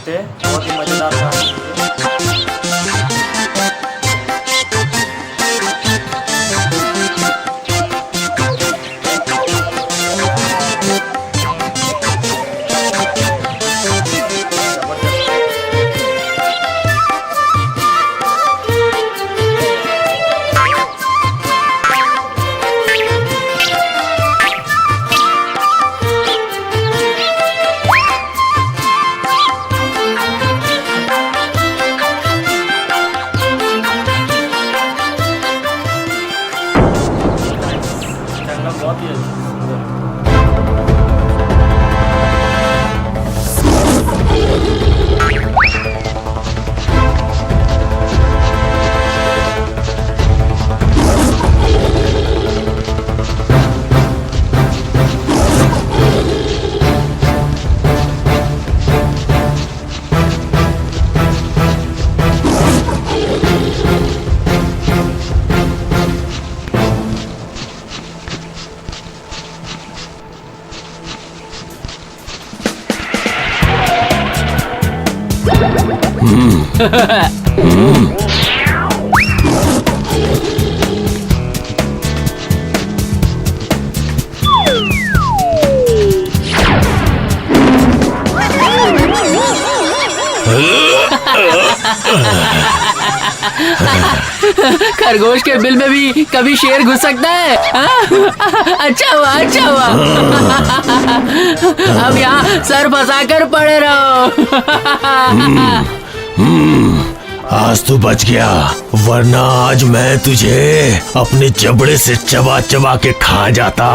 पूछते हैं, बहुत ही मजेदार कहानी है। बहुत ही खरगोश के बिल में भी कभी शेर घुस सकता है। अच्छा हुआ, अच्छा हुआ। अब यहाँ सर फंसा कर पड़े रहो। आज तो बच गया, वरना आज मैं तुझे अपने जबड़े से चबा चबा के खा जाता।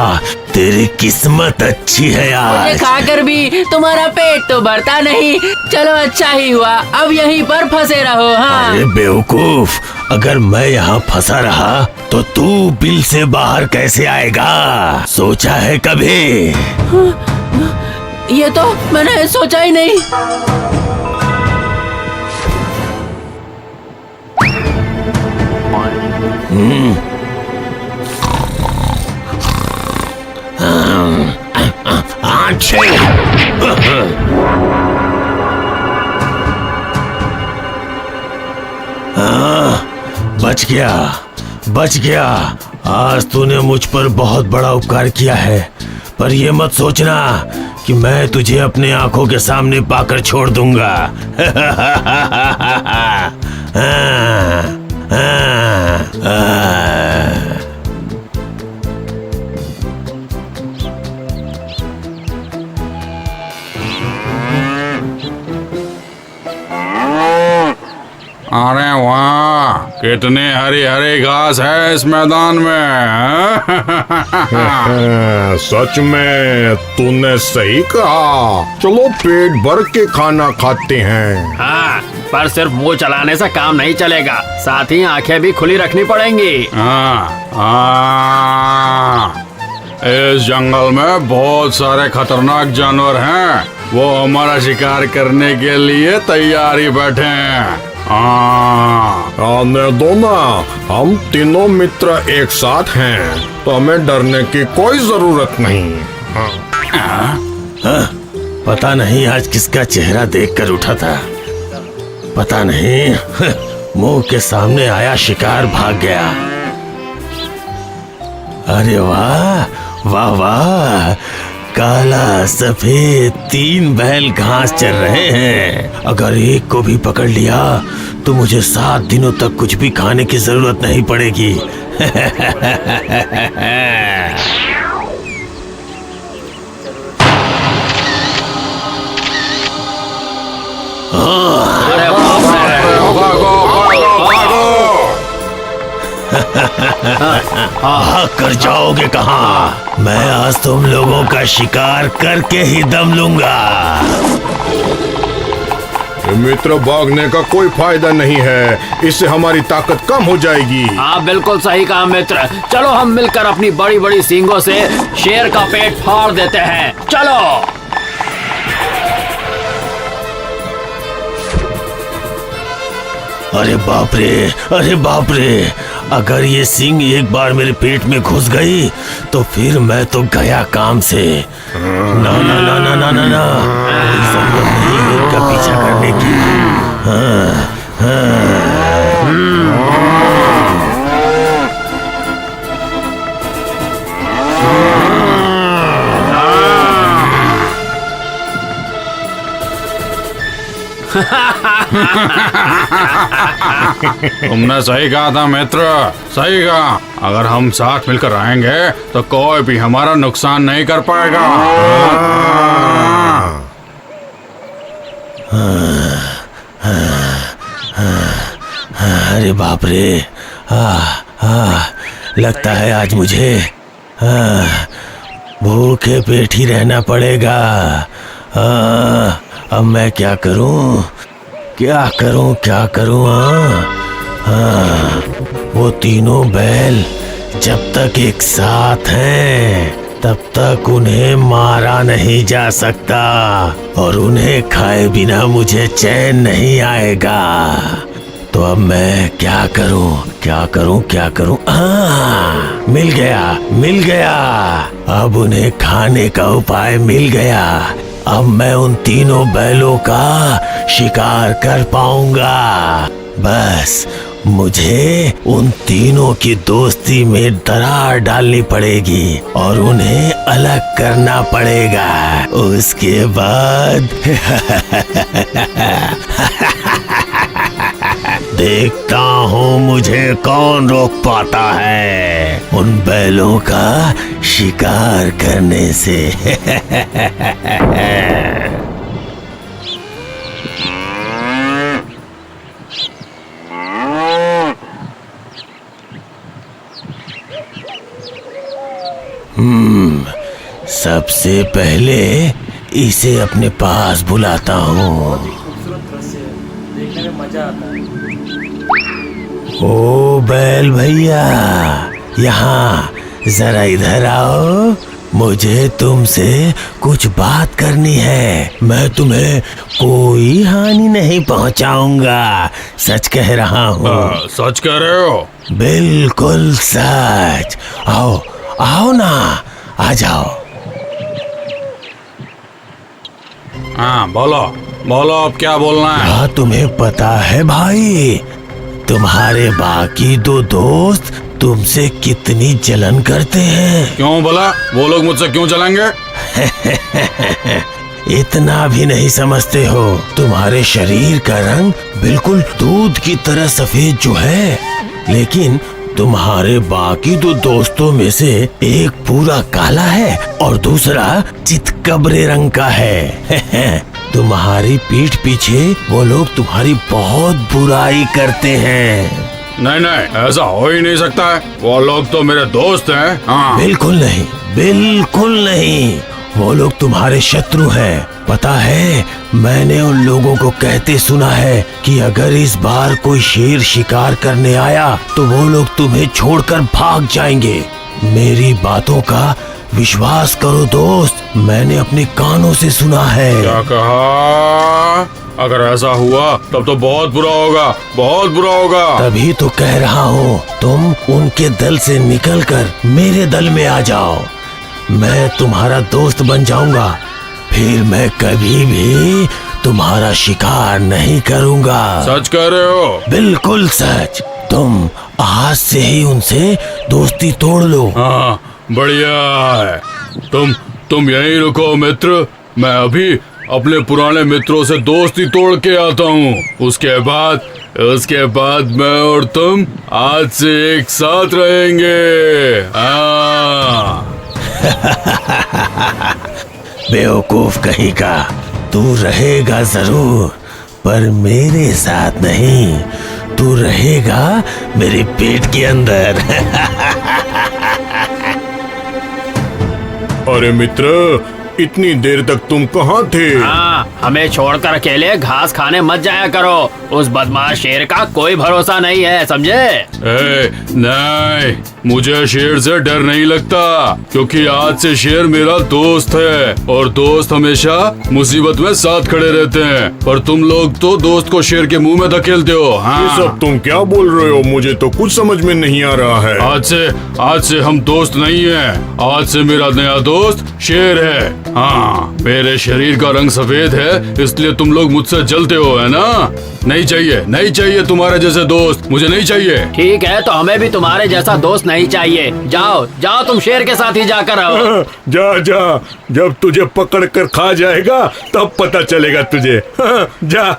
तेरी किस्मत अच्छी है यार। ये खाकर भी तुम्हारा पेट तो भरता नहीं। चलो अच्छा ही हुआ, अब यहीं पर फंसे रहो। हाँ। अरे बेवकूफ, अगर मैं यहाँ फंसा रहा तो तू बिल से बाहर कैसे आएगा? सोचा है कभी? ये तो मैंने सोचा ही नहीं। बच गया, बच गया। आज तूने मुझ पर बहुत बड़ा उपकार किया है, पर ये मत सोचना कि मैं तुझे अपने आंखों के सामने पाकर छोड़ दूंगा। अरे वाह, कितने हरी हरी घास है इस मैदान में। सच में तूने सही कहा। चलो पेट भर के खाना खाते हैं। हाँ, पर सिर्फ मुंह चलाने से काम नहीं चलेगा, साथ ही आंखें भी खुली रखनी पड़ेंगी। इस जंगल में बहुत सारे खतरनाक जानवर हैं, वो हमारा शिकार करने के लिए तैयार ही बैठे हैं। आने दो ना, हम तीनों मित्र एक साथ हैं, तो हमें डरने की कोई जरूरत नहीं। पता नहीं आज किसका चेहरा देखकर उठा था। पता नहीं, मुंह के सामने आया शिकार भाग गया। अरे वाह वाह वाह, काला सफेद 3 बैल घास चर रहे हैं। अगर एक को भी पकड़ लिया तो मुझे 7 दिनों तक कुछ भी खाने की जरूरत नहीं पड़ेगी। भाग कर जाओगे कहाँ? मैं आज तुम लोगों का शिकार करके ही दम लूंगा। मित्र, भागने का कोई फायदा नहीं है, इससे हमारी ताकत कम हो जाएगी। आप बिल्कुल सही कहा मित्र, चलो हम मिलकर अपनी बड़ी बड़ी सींगों से शेर का पेट फाड़ देते हैं। चलो। अरे बाप रे, अरे बाप रे, अगर ये सींग एक बार मेरे पेट में घुस गई तो फिर मैं तो गया काम से। ना ना ना ना ना ना ना, कोई जरूरत नहीं है का पीछा करने की। हाँ, तुमने सही कहा था मित्र, सही कहा। अगर हम साथ मिलकर रहेंगे तो कोई भी हमारा नुकसान नहीं कर पाएगा। अरे बाप रे, लगता है आज मुझे भूखे पेट ही रहना पड़ेगा। अब मैं क्या करूं, क्या करूं, क्या करूं? वो तीनों बैल जब तक एक साथ हैं तब तक उन्हें मारा नहीं जा सकता और उन्हें खाए बिना मुझे चैन नहीं आएगा। तो अब मैं क्या करूं, क्या करूं, क्या करूं? मिल गया, मिल गया। अब उन्हें खाने का उपाय मिल गया। अब मैं उन तीनों बैलों का शिकार कर पाऊंगा। बस मुझे उन तीनों की दोस्ती में दरार डालनी पड़ेगी और उन्हें अलग करना पड़ेगा। उसके बाद देखता हूँ मुझे कौन रोक पाता है उन बैलों का शिकार करने से। सबसे पहले इसे अपने पास बुलाता हूँ। ओ बैल भैया, यहाँ जरा इधर आओ। मुझे तुमसे कुछ बात करनी है। मैं तुम्हें कोई हानि नहीं पहुँचाऊंगा, सच कह रहा हूँ। सच कह रहे हो? बिल्कुल सच। आओ आओ ना, आ जाओ। हाँ बोलो बोलो, अब क्या बोलना है? हाँ, तुम्हें पता है भाई, तुम्हारे बाकी दो दोस्त तुमसे कितनी जलन करते हैं। क्यों बोला? वो लोग मुझसे क्यों चलेंगे? इतना भी नहीं समझते हो। तुम्हारे शरीर का रंग बिल्कुल दूध की तरह सफेद जो है, लेकिन तुम्हारे बाकी दो दोस्तों में से एक पूरा काला है और दूसरा चितकबरे रंग का है। तुम्हारी पीठ पीछे वो लोग तुम्हारी बहुत बुराई करते हैं। नहीं नहीं, ऐसा हो ही नहीं सकता है। वो लोग तो मेरे दोस्त हैं। हाँ। बिल्कुल नहीं, बिल्कुल नहीं। वो लोग तुम्हारे शत्रु हैं। पता है, मैंने उन लोगों को कहते सुना है कि अगर इस बार कोई शेर शिकार करने आया तो वो लोग तुम्हें छोड़कर भाग जाएंगे। मेरी बातों का विश्वास करो दोस्त, मैंने अपने कानों से सुना है। क्या कहा? अगर ऐसा हुआ तब तो बहुत बुरा होगा, बहुत बुरा होगा। तभी तो कह रहा हूँ, तुम उनके दल से निकलकर मेरे दल में आ जाओ। मैं तुम्हारा दोस्त बन जाऊंगा, फिर मैं कभी भी तुम्हारा शिकार नहीं करूंगा। सच कह रहे हो? बिल्कुल सच। तुम आज से ही उनसे दोस्ती तोड़ लो। हाँ, बढ़िया है। तुम यहीं रुको मित्र, मैं अभी अपने पुराने मित्रों से दोस्ती तोड़ के आता हूँ। उसके बाद मैं और तुम आज से एक साथ रहेंगे। हाँ। बेवकूफ कहीं का, तू रहेगा जरूर, पर मेरे साथ नहीं। तू रहेगा मेरे पेट के अंदर। अरे मित्र, इतनी देर तक तुम कहाँ थे? हाँ, हमें छोड़कर अकेले घास खाने मत जाया करो। उस बदमाश शेर का कोई भरोसा नहीं है, समझे? नहीं, मुझे शेर से डर नहीं लगता, क्योंकि आज से शेर मेरा दोस्त है और दोस्त हमेशा मुसीबत में साथ खड़े रहते हैं। पर तुम लोग तो दोस्त को शेर के मुंह में धकेलते हो। हाँ। ये सब तुम क्या बोल रहे हो? मुझे तो कुछ समझ में नहीं आ रहा है। आज से हम दोस्त नहीं हैं। आज से मेरा नया दोस्त शेर है। हाँ, मेरे शरीर का रंग सफेद सफेद है इसलिए तुम लोग मुझसे जलते हो, है ना? नहीं चाहिए, नहीं चाहिए तुम्हारे जैसे दोस्त, मुझे नहीं चाहिए। ठीक है, तो हमें भी तुम्हारे जैसा दोस्त नहीं चाहिए। जाओ जाओ, तुम शेर के साथ ही जाकर रहो। जा जा, जब तुझे पकड़ कर खा जाएगा तब पता चलेगा तुझे। जा।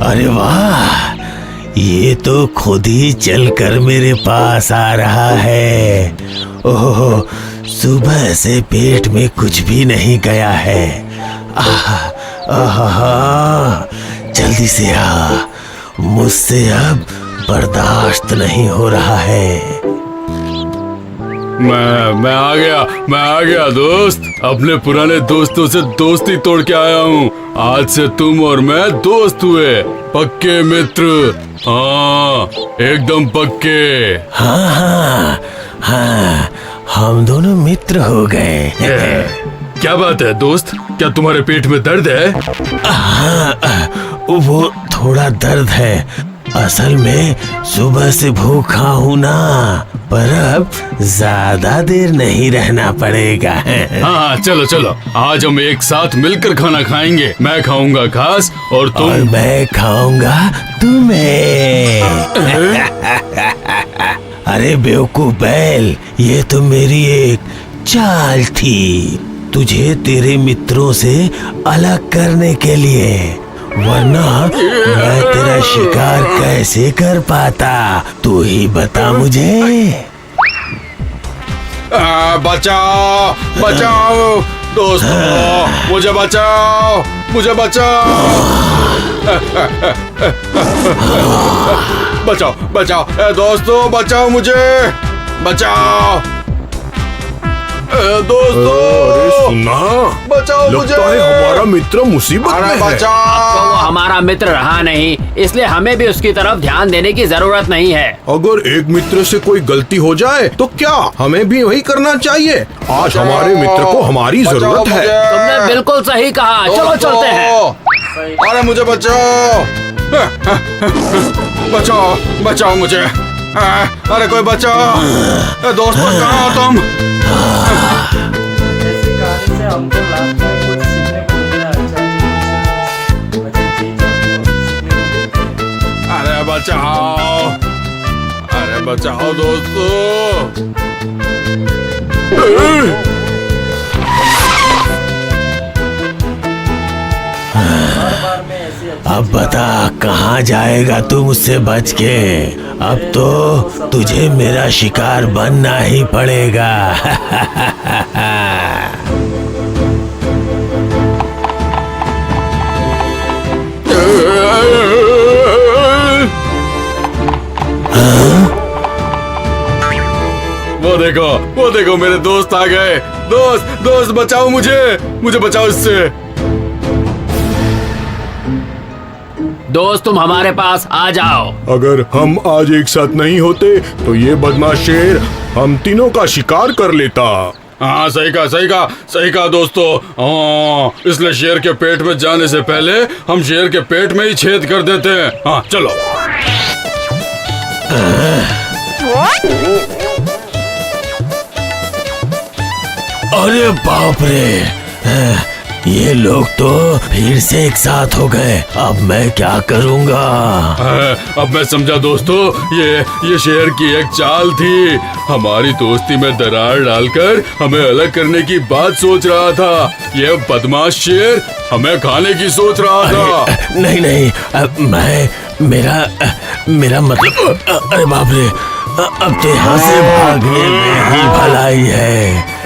अरे वाह, ये तो खुद ही चलकर मेरे पास आ रहा है। ओह, सुबह से पेट में कुछ भी नहीं गया है। जल्दी से आ, मुझसे अब बर्दाश्त नहीं हो रहा है। मैं आ गया दोस्त। अपने पुराने दोस्तों से दोस्ती तोड़ के आया हूँ। आज से तुम और मैं दोस्त हुए, पक्के मित्र। हाँ, एकदम पक्के। हाँ हाँ हाँ, हम दोनों मित्र हो गए। क्या बात है दोस्त, क्या तुम्हारे पेट में दर्द है? वो थोड़ा दर्द है, असल में सुबह से भूखा हूँ ना, पर अब ज्यादा देर नहीं रहना पड़ेगा। हाँ, चलो चलो, आज हम एक साथ मिलकर खाना खाएंगे। मैं खाऊंगा घास और तुम। और मैं खाऊंगा तुम्हें। अरे बेवकूफ बैल, ये तो मेरी एक चाल थी, तुझे तेरे मित्रों से अलग करने के लिए, वरना मैं तेरा शिकार कैसे कर पाता, तू ही बता मुझे। बचाओ बचाओ दोस्तों, मुझे बचाओ, मुझे बचाओ। बचाओ बचाओ दोस्तों, बचाओ मुझे, बचाओ दोस्तों। अरे सुना, बचाओ मुझे। लगता है हमारा मित्र मुसीबत में है। बचाओ। वो हमारा मित्र रहा नहीं, इसलिए हमें भी उसकी तरफ ध्यान देने की जरूरत नहीं है। अगर एक मित्र से कोई गलती हो जाए तो क्या हमें भी वही करना चाहिए? आज हमारे मित्र को हमारी जरूरत है। तुमने बिल्कुल सही कहा, चलो चलते हैं। अरे मुझे बचाओ, बचाओ बचाओ मुझे। अरे कोई बचाओ दोस्त, कहाँ हो तुम? ऐसी कहानी से हमको लाभदायक कुछ सीखने को मिला। अच्छा चीज़ बच्चे सीखने को मिलते हैं। अरे बचाओ, अरे बचाओ दोस्तों। बार में ऐसी अच्छी अब बता, कहाँ जाएगा तू मुझसे बच के? अब तो तुझे मेरा शिकार बनना ही पड़ेगा। वो देखो मेरे दोस्त आ गए। दोस्त बचाओ मुझे बचाओ इससे। दोस्त, तुम हमारे पास आ जाओ। अगर हम आज एक साथ नहीं होते तो ये बदमाश शेर हम तीनों का शिकार कर लेता। हाँ, सही कहा दोस्तों। हाँ, इसलिए शेर के पेट में जाने से पहले हम शेर के पेट में ही छेद कर देते हैं। हाँ चलो। अरे बाप रे, ये लोग तो फिर से एक साथ हो गए। अब मैं क्या करूँगा? अब मैं समझा दोस्तों, ये शेर की एक चाल थी। हमारी दोस्ती में दरार डालकर हमें अलग करने की बात सोच रहा था। ये बदमाश शेर हमें खाने की सोच रहा था। नहीं, मेरा मतलब, अरे बाप रे, अब तो यहाँ से भागने में ही भलाई है।